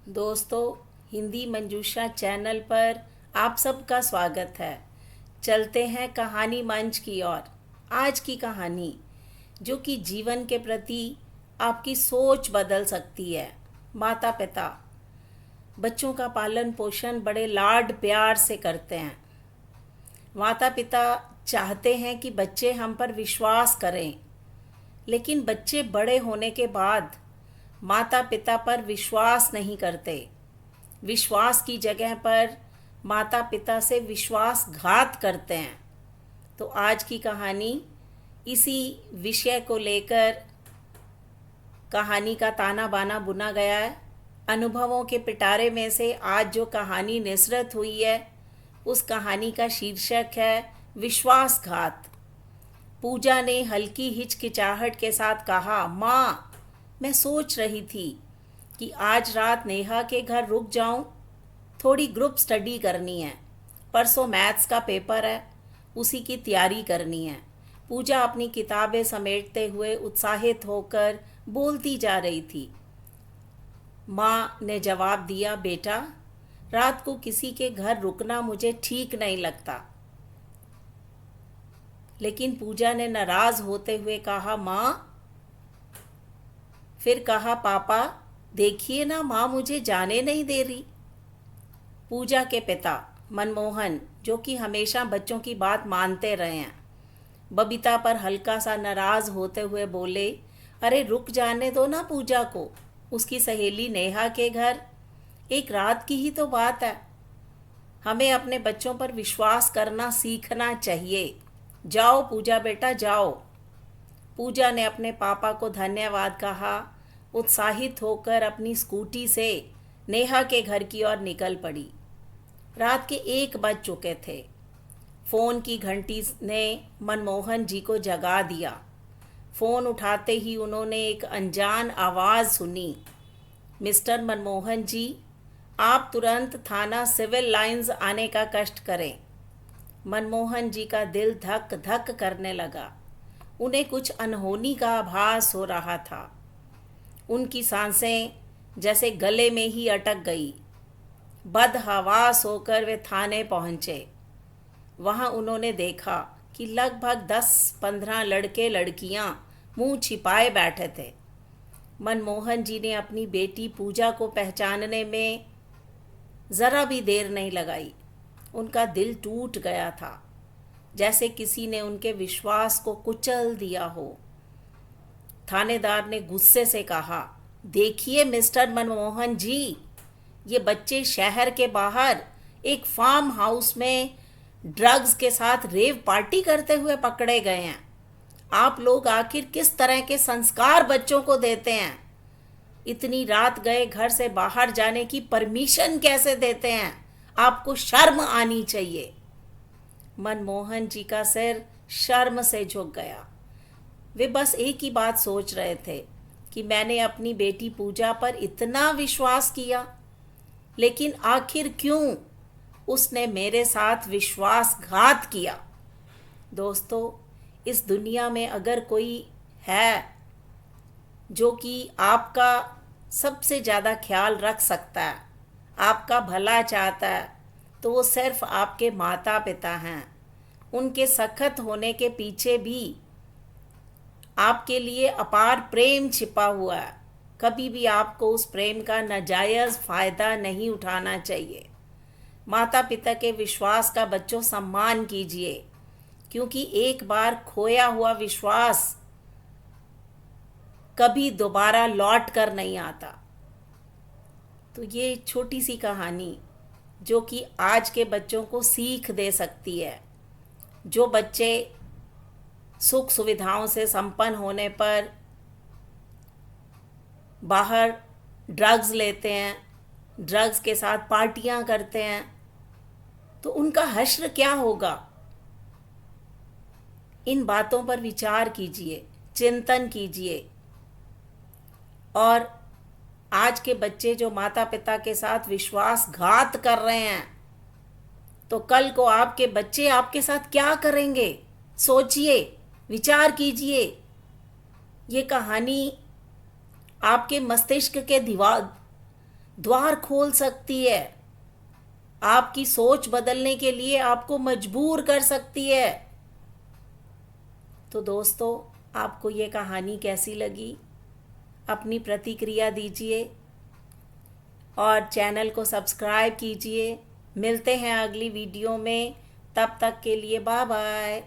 दोस्तों, हिंदी मंजूषा चैनल पर आप सबका स्वागत है। चलते हैं कहानी मंच की ओर। आज की कहानी जो कि जीवन के प्रति आपकी सोच बदल सकती है। माता पिता बच्चों का पालन पोषण बड़े लाड प्यार से करते हैं। माता पिता चाहते हैं कि बच्चे हम पर विश्वास करें, लेकिन बच्चे बड़े होने के बाद माता पिता पर विश्वास नहीं करते। विश्वास की जगह पर माता पिता से विश्वासघात करते हैं। तो आज की कहानी इसी विषय को लेकर कहानी का ताना बाना बुना गया है। अनुभवों के पिटारे में से आज जो कहानी निसरत हुई है, उस कहानी का शीर्षक है विश्वासघात। पूजा ने हल्की हिचकिचाहट के साथ कहा, माँ, मैं सोच रही थी कि आज रात नेहा के घर रुक जाऊं। थोड़ी ग्रुप स्टडी करनी है। परसों मैथ्स का पेपर है, उसी की तैयारी करनी है। पूजा अपनी किताबें समेटते हुए उत्साहित होकर बोलती जा रही थी। माँ ने जवाब दिया, बेटा, रात को किसी के घर रुकना मुझे ठीक नहीं लगता। लेकिन पूजा ने नाराज़ होते हुए कहा, माँ। फिर कहा, पापा देखिए ना, माँ मुझे जाने नहीं दे रही। पूजा के पिता मनमोहन, जो कि हमेशा बच्चों की बात मानते रहे हैं, बबीता पर हल्का सा नाराज़ होते हुए बोले, अरे रुक जाने दो ना पूजा को, उसकी सहेली नेहा के घर। एक रात की ही तो बात है। हमें अपने बच्चों पर विश्वास करना सीखना चाहिए। जाओ पूजा बेटा, जाओ। पूजा ने अपने पापा को धन्यवाद कहा। उत्साहित होकर अपनी स्कूटी से नेहा के घर की ओर निकल पड़ी। रात के 1 बज चुके थे। फ़ोन की घंटी ने मनमोहन जी को जगा दिया। फ़ोन उठाते ही उन्होंने एक अनजान आवाज़ सुनी, मिस्टर मनमोहन जी, आप तुरंत थाना सिविल लाइंस आने का कष्ट करें। मनमोहन जी का दिल धक धक करने लगा। उन्हें कुछ अनहोनी का आभास हो रहा था। उनकी सांसें जैसे गले में ही अटक गई। बदहवास होकर वे थाने पहुँचे। वहाँ उन्होंने देखा कि लगभग 10-15 लड़के लड़कियाँ मुंह छिपाए बैठे थे। मनमोहन जी ने अपनी बेटी पूजा को पहचानने में ज़रा भी देर नहीं लगाई। उनका दिल टूट गया था, जैसे किसी ने उनके विश्वास को कुचल दिया हो। थानेदार ने गुस्से से कहा, देखिए मिस्टर मनमोहन जी, ये बच्चे शहर के बाहर एक फार्म हाउस में ड्रग्स के साथ रेव पार्टी करते हुए पकड़े गए हैं। आप लोग आखिर किस तरह के संस्कार बच्चों को देते हैं? इतनी रात गए घर से बाहर जाने की परमिशन कैसे देते हैं? आपको शर्म आनी चाहिए। मनमोहन जी का सिर शर्म से झुक गया। वे बस एक ही बात सोच रहे थे कि मैंने अपनी बेटी पूजा पर इतना विश्वास किया, लेकिन आखिर क्यों उसने मेरे साथ विश्वासघात किया। दोस्तों, इस दुनिया में अगर कोई है जो कि आपका सबसे ज़्यादा ख्याल रख सकता है, आपका भला चाहता है, तो वो सिर्फ आपके माता पिता हैं। उनके सख्त होने के पीछे भी आपके लिए अपार प्रेम छिपा हुआ है। कभी भी आपको उस प्रेम का नाजायज़ फ़ायदा नहीं उठाना चाहिए। माता पिता के विश्वास का बच्चों सम्मान कीजिए, क्योंकि एक बार खोया हुआ विश्वास कभी दोबारा लौट कर नहीं आता। तो ये छोटी सी कहानी जो कि आज के बच्चों को सीख दे सकती है। जो बच्चे सुख सुविधाओं से संपन्न होने पर बाहर ड्रग्स लेते हैं, ड्रग्स के साथ पार्टियां करते हैं, तो उनका हश्र क्या होगा? इन बातों पर विचार कीजिए, चिंतन कीजिए। और आज के बच्चे जो माता पिता के साथ विश्वासघात कर रहे हैं, तो कल को आपके बच्चे आपके साथ क्या करेंगे? सोचिए, विचार कीजिए। ये कहानी आपके मस्तिष्क के द्वार खोल सकती है, आपकी सोच बदलने के लिए आपको मजबूर कर सकती है। तो दोस्तों, आपको ये कहानी कैसी लगी? अपनी प्रतिक्रिया दीजिए और चैनल को सब्सक्राइब कीजिए। मिलते हैं अगली वीडियो में, तब तक के लिए बाय बाय।